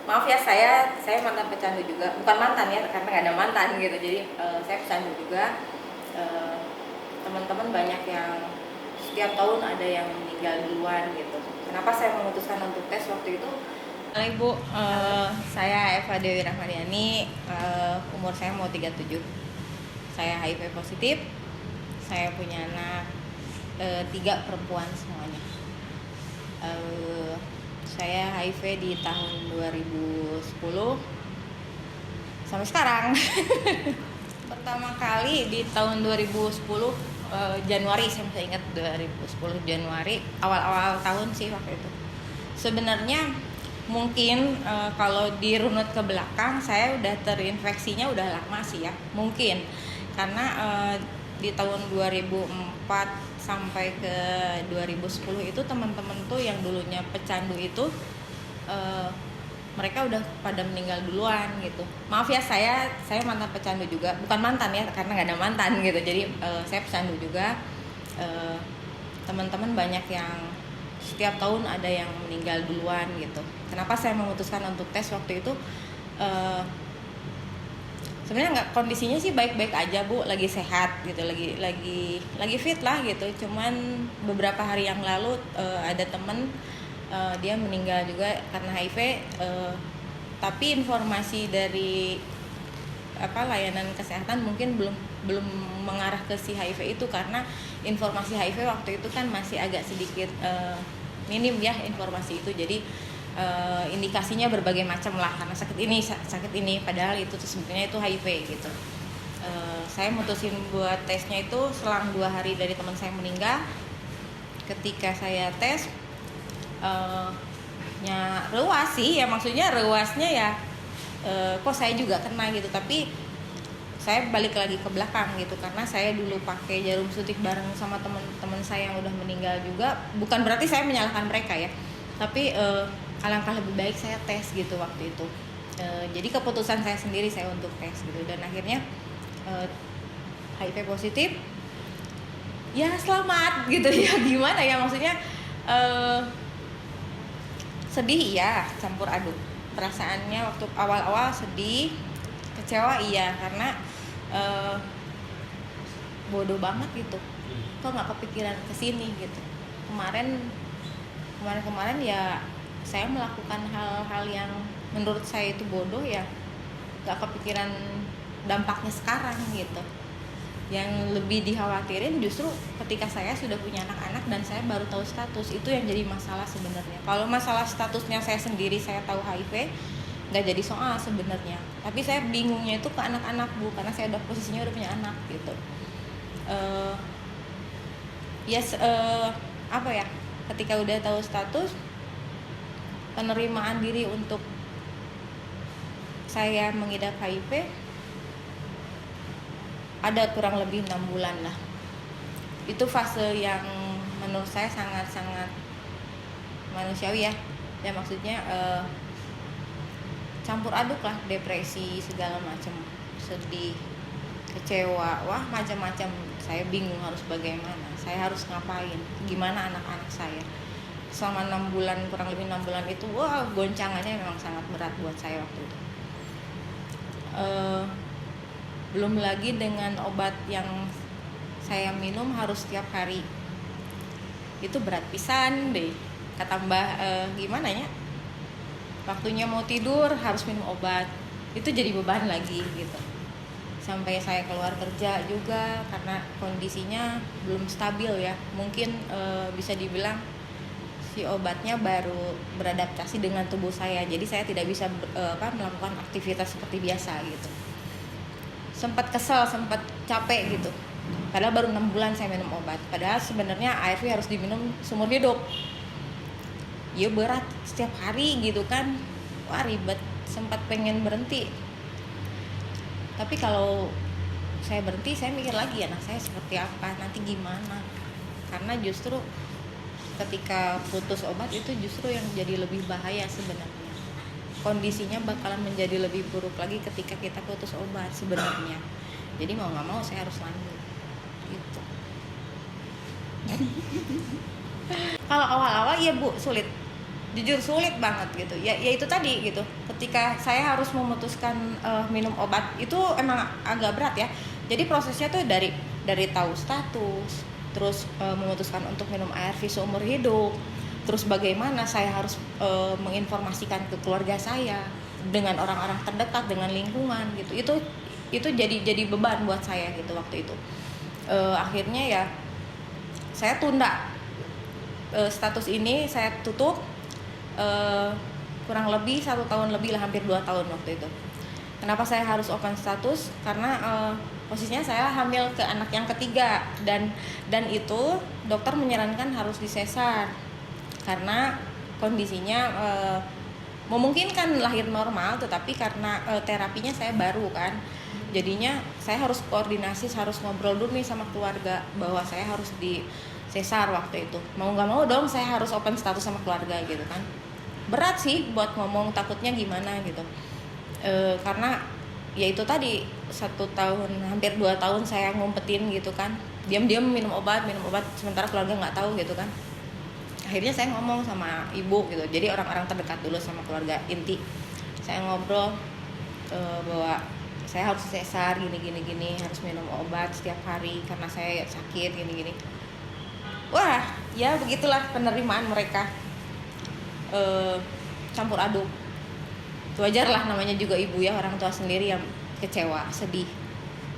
Maaf ya, saya mantan pecandu juga, bukan mantan ya, karena nggak ada mantan gitu. Jadi saya pecandu juga. Teman-teman banyak yang setiap tahun ada yang meninggal duluan gitu. Kenapa saya memutuskan untuk tes waktu itu? Halo Ibu, saya Eva Dewi Rahmadiani, umur saya mau 37. Saya HIV positif, saya punya anak 3 perempuan semuanya. Saya HIV di tahun 2010 sampai sekarang. Pertama kali di tahun 2010 Januari, saya masih ingat 2010 Januari, awal-awal tahun sih waktu itu. Sebenarnya mungkin kalau dirunut ke belakang saya udah terinfeksinya udah lama sih ya, mungkin karena di tahun 2004 sampai ke 2010 itu teman-teman tuh yang dulunya pecandu itu mereka udah pada meninggal duluan gitu. Maaf ya, saya mantan pecandu juga, bukan mantan ya, karena nggak ada mantan gitu. Jadi saya pecandu juga. Teman-teman banyak yang setiap tahun ada yang meninggal duluan gitu. Kenapa saya memutuskan untuk tes waktu itu? Sebenarnya nggak, kondisinya sih baik-baik aja Bu, lagi sehat gitu, lagi fit lah gitu. Cuman beberapa hari yang lalu ada temen dia meninggal juga karena HIV, tapi informasi dari layanan kesehatan mungkin belum mengarah ke si HIV itu, karena informasi HIV waktu itu kan masih agak sedikit minim ya informasi itu. Jadi indikasinya berbagai macam lah, karena sakit ini padahal itu sebenarnya itu HIV gitu. Saya mutusin buat tesnya itu selang 2 hari dari teman saya meninggal. Ketika saya tes rewas sih ya, maksudnya rewasnya ya kok saya juga kena gitu, tapi saya balik lagi ke belakang gitu, karena saya dulu pakai jarum suntik bareng sama teman-teman saya yang udah meninggal juga. Bukan berarti saya menyalahkan mereka ya, tapi alangkah lebih baik saya tes gitu waktu itu. Jadi keputusan saya sendiri saya untuk tes gitu, dan akhirnya HIV positif. Ya selamat gitu ya, gimana ya, maksudnya sedih ya, campur aduk perasaannya. Waktu awal-awal sedih, kecewa iya, karena bodoh banget gitu, kok nggak kepikiran kesini gitu. Kemarin ya saya melakukan hal-hal yang menurut saya itu bodoh ya, nggak kepikiran dampaknya sekarang gitu. Yang lebih dikhawatirin justru ketika saya sudah punya anak-anak dan saya baru tahu status, itu yang jadi masalah sebenarnya. Kalau masalah statusnya saya sendiri, saya tahu HIV, nggak jadi soal sebenarnya. Tapi saya bingungnya itu ke anak-anak Bu, karena saya udah posisinya udah punya anak gitu. Ketika udah tahu status, penerimaan diri untuk saya mengidap HIV ada kurang lebih 6 bulan lah. Itu fase yang menurut saya sangat-sangat manusiawi ya. Ya maksudnya campur aduk lah, depresi segala macam, sedih, kecewa, wah macam-macam. Saya bingung harus bagaimana, saya harus ngapain, gimana anak-anak saya. Selama 6 bulan, kurang lebih 6 bulan itu, wah goncangannya memang sangat berat buat saya waktu itu. Belum lagi dengan obat yang saya minum harus setiap hari, itu berat pisan deh. Ketambah gimana ya, waktunya mau tidur harus minum obat, itu jadi beban lagi gitu. Sampai saya keluar kerja juga karena kondisinya belum stabil ya, mungkin bisa dibilang si obatnya baru beradaptasi dengan tubuh saya, jadi saya tidak bisa melakukan aktivitas seperti biasa gitu. Sempat kesel, sempat capek gitu, padahal baru 6 bulan saya minum obat. Padahal sebenarnya ARV harus diminum seumur hidup. Ya berat setiap hari gitu kan, wah ribet, sempat pengen berhenti. Tapi kalau saya berhenti, saya mikir lagi anak saya seperti apa, nanti gimana. Karena justru ketika putus obat itu justru yang jadi lebih bahaya sebenarnya. Kondisinya bakalan menjadi lebih buruk lagi ketika kita putus obat sebenarnya. Jadi mau nggak mau saya harus lanjut gitu. Kalau awal-awal ya Bu sulit, jujur sulit banget gitu ya, itu tadi gitu, ketika saya harus memutuskan minum obat itu emang agak berat ya. Jadi prosesnya tuh dari tahu status, terus memutuskan untuk minum ARV seumur hidup, terus bagaimana saya harus menginformasikan ke keluarga saya, dengan orang-orang terdekat, dengan lingkungan gitu. Itu jadi beban buat saya gitu waktu itu. Akhirnya ya saya tunda status ini, saya tutup kurang lebih 1 tahun lebih lah, hampir 2 tahun waktu itu. Kenapa saya harus open status? Karena posisinya saya hamil ke anak yang ketiga, dan itu dokter menyarankan harus disesar karena kondisinya memungkinkan lahir normal, tetapi karena terapinya saya baru kan, jadinya saya harus koordinasi, harus ngobrol dulu nih sama keluarga bahwa saya harus disesar waktu itu. Mau nggak mau dong saya harus open status sama keluarga gitu kan. Berat sih buat ngomong, takutnya gimana gitu. Karena ya itu tadi 1 tahun hampir 2 tahun saya ngumpetin gitu kan, diam-diam minum obat sementara keluarga nggak tahu gitu kan. Akhirnya saya ngomong sama ibu gitu, jadi orang-orang terdekat dulu sama keluarga inti. Saya ngobrol bahwa saya harus sesar gini, harus minum obat setiap hari karena saya sakit gini. Wah ya begitulah penerimaan mereka, campur aduk. Wajar lah, namanya juga ibu ya, orang tua sendiri yang kecewa, sedih.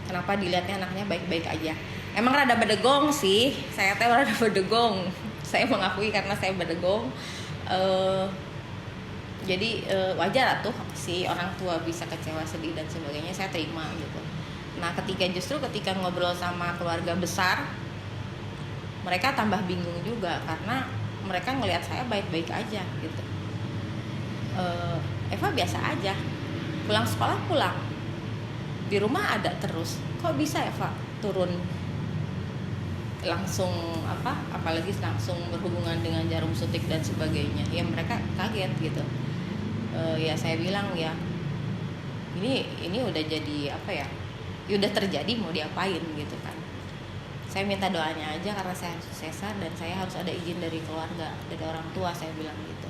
Kenapa dilihatnya anaknya baik-baik aja. Emang rada bedegong sih, saya teh rada bedegong. Saya mengakui karena saya bedegong. Jadi wajar tuh si orang tua bisa kecewa, sedih dan sebagainya, saya terima gitu. Nah ketika ngobrol sama keluarga besar, mereka tambah bingung juga karena mereka ngelihat saya baik-baik aja gitu. Eva biasa aja, pulang sekolah pulang, di rumah ada terus, kok bisa Eva turun langsung apalagi langsung berhubungan dengan jarum suntik dan sebagainya. Ya mereka kaget gitu. Ya saya bilang ya ini udah jadi ya udah terjadi, mau diapain gitu kan. Saya minta doanya aja karena saya harus sesar dan saya harus ada izin dari keluarga, dari orang tua, saya bilang gitu.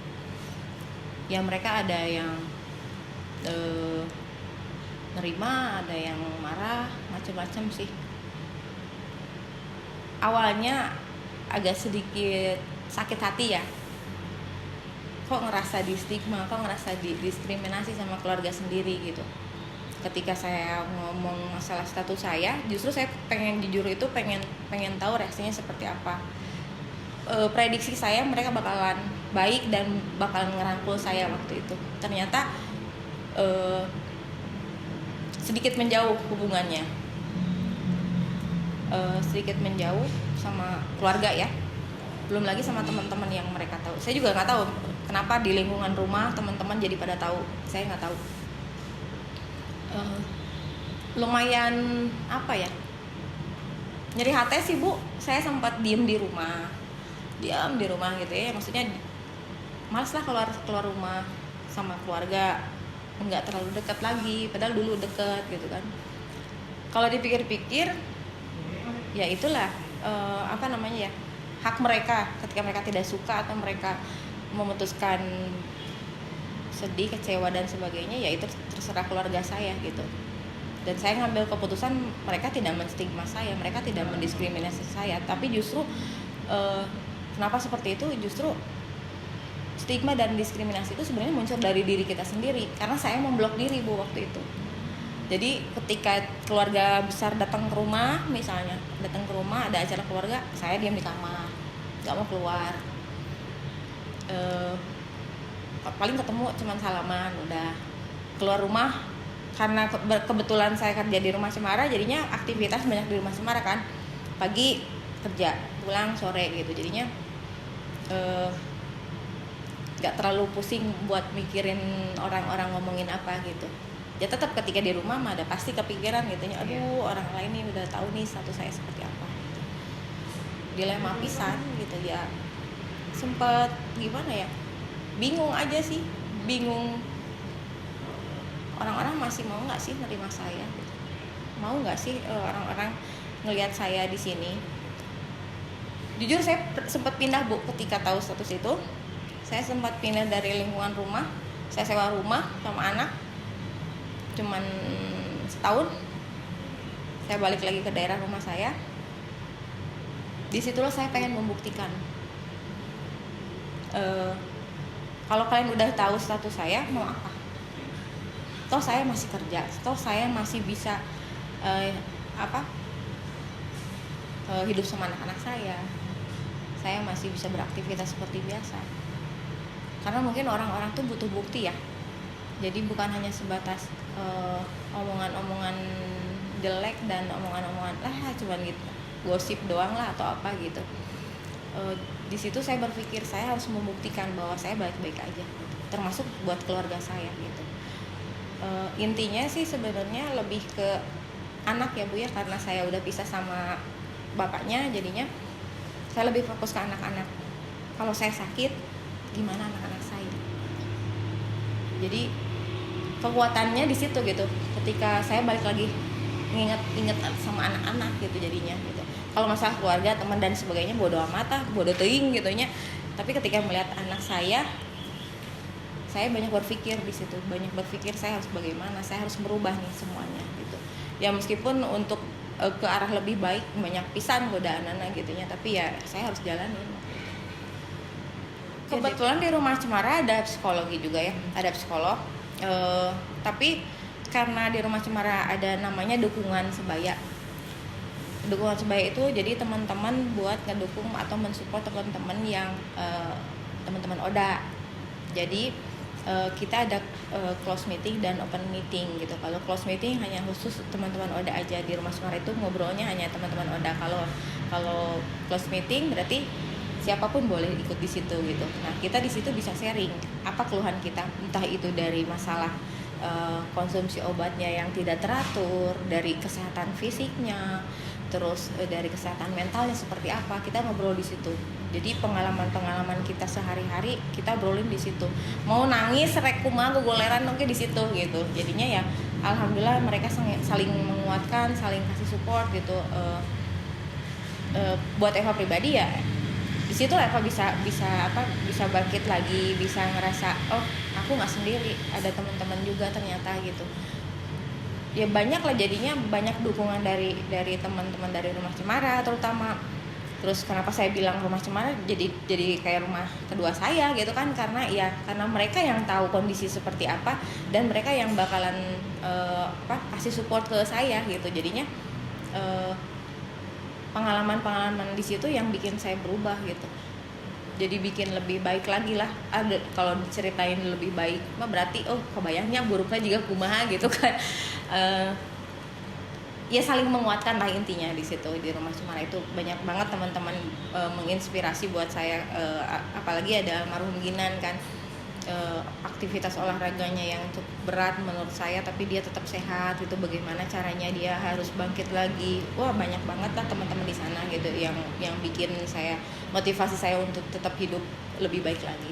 Ya mereka ada yang nerima, ada yang marah, macam-macam sih. Awalnya agak sedikit sakit hati ya, kok ngerasa di stigma, kok ngerasa didiskriminasi sama keluarga sendiri gitu. Ketika saya ngomong masalah status saya, justru saya pengen jujur, itu pengen tahu reaksinya seperti apa. Prediksi saya mereka bakalan baik dan bakalan ngerangkul saya waktu itu. Ternyata sedikit menjauh hubungannya, sedikit menjauh sama keluarga ya, belum lagi sama teman-teman yang mereka tahu. Saya juga nggak tahu kenapa di lingkungan rumah teman-teman jadi pada tahu, saya nggak tahu. Lumayan nyeri hati sih Bu. Saya sempat diam di rumah gitu ya, maksudnya malas lah keluar rumah sama keluarga, nggak terlalu dekat lagi, padahal dulu dekat gitu kan. Kalau dipikir-pikir ya itulah hak mereka. Ketika mereka tidak suka atau mereka memutuskan sedih, kecewa dan sebagainya, ya itu terserah keluarga saya gitu. Dan saya ngambil keputusan, mereka tidak menstigma saya, mereka tidak mendiskriminasi saya, tapi justru kenapa seperti itu, justru stigma dan diskriminasi itu sebenarnya muncul dari diri kita sendiri, karena saya memblok diri Bu waktu itu. Jadi ketika keluarga besar datang ke rumah, misalnya ada acara keluarga, saya diam di kamar, nggak mau keluar. Paling ketemu cuman salaman, udah keluar rumah. Karena kebetulan saya kerja di Rumah Cemara, jadinya aktivitas banyak di Rumah Cemara kan, pagi kerja, pulang sore gitu, jadinya nggak terlalu pusing buat mikirin orang-orang ngomongin apa gitu. Ya tetap ketika di rumah mah ada pasti kepikiran gitu, aduh orang lain nih udah tahu nih status saya seperti apa gitu. Dilema pisan gitu ya, sempet gimana ya, bingung aja sih, orang-orang masih mau nggak sih nerima saya gitu. Mau nggak sih orang-orang ngelihat saya di sini. Jujur saya sempat pindah Bu ketika tahu status itu. saya sempat pindah dari lingkungan rumah. Saya sewa rumah sama anak cuman setahun. Saya balik lagi ke daerah rumah saya. Disitulah saya pengen membuktikan, kalau kalian udah tahu status saya, mau apa? Toh saya masih kerja, toh saya masih bisa hidup sama anak-anak saya masih bisa beraktivitas seperti biasa. Karena mungkin orang-orang tuh butuh bukti ya. Jadi bukan hanya sebatas omongan-omongan jelek dan omongan-omongan cuman gitu, gosip doang lah atau apa gitu. Di situ saya berpikir saya harus membuktikan bahwa saya baik-baik aja, termasuk buat keluarga saya gitu. Intinya sih sebenarnya lebih ke anak ya Bu ya, karena saya udah pisah sama bapaknya, jadinya saya lebih fokus ke anak-anak. Kalau saya sakit, gimana anak-anak saya? Jadi kekuatannya di situ gitu. Ketika saya balik lagi inget sama anak-anak gitu jadinya gitu. Kalau masalah keluarga, teman dan sebagainya bodo amat, bodo teuing gitunya. Tapi ketika melihat anak saya banyak berpikir di situ, saya harus bagaimana, saya harus merubah nih semuanya gitu. Ya meskipun untuk ke arah lebih baik banyak pisan godaan anak gitunya, tapi ya saya harus jalanin. Kebetulan di Rumah Cemara ada psikologi juga ya, ada psikolog. Tapi karena di Rumah Cemara ada namanya dukungan sebaya. Dukungan sebaya itu jadi teman-teman buat ngedukung atau mensupport teman-teman yang teman-teman ODA. Jadi kita ada close meeting dan open meeting gitu. Kalau close meeting hanya khusus teman-teman ODA aja, di Rumah Cemara itu ngobrolnya hanya teman-teman ODA. Kalau close meeting berarti siapapun boleh ikut di situ gitu. Nah, kita di situ bisa sharing apa keluhan kita, entah itu dari masalah konsumsi obatnya yang tidak teratur, dari kesehatan fisiknya, terus dari kesehatan mentalnya seperti apa, kita ngobrol di situ. Jadi pengalaman kita sehari-hari kita obrolin di situ. Mau nangis, rek kumaha gogoleran oke di situ gitu. Jadinya ya alhamdulillah mereka saling menguatkan, saling kasih support gitu. Buat Eva pribadi ya di situ Eva bisa bangkit lagi, bisa ngerasa aku nggak sendiri, ada teman-teman juga ternyata gitu. Ya banyak lah, jadinya banyak dukungan dari teman-teman dari Rumah Cemara terutama. Terus kenapa saya bilang Rumah Cemara jadi kayak rumah kedua saya gitu kan, karena mereka yang tahu kondisi seperti apa dan mereka yang bakalan kasih support ke saya gitu. Jadinya pengalaman di situ yang bikin saya berubah gitu. Jadi bikin lebih baik lagi lah. Ada kalau diceritain lebih baik mah berarti kebayangnya buruknya juga kumaha gitu kan. Ya saling menguatkan lah intinya di situ. Di Rumah Cemara itu banyak banget teman-teman menginspirasi buat saya, apalagi ada almarhum Ginan kan. Aktivitas olahraganya yang cukup berat menurut saya, tapi dia tetap sehat gitu. Bagaimana caranya dia harus bangkit lagi? Wah banyak banget lah teman-teman di sana gitu yang bikin saya, motivasi saya untuk tetap hidup lebih baik lagi.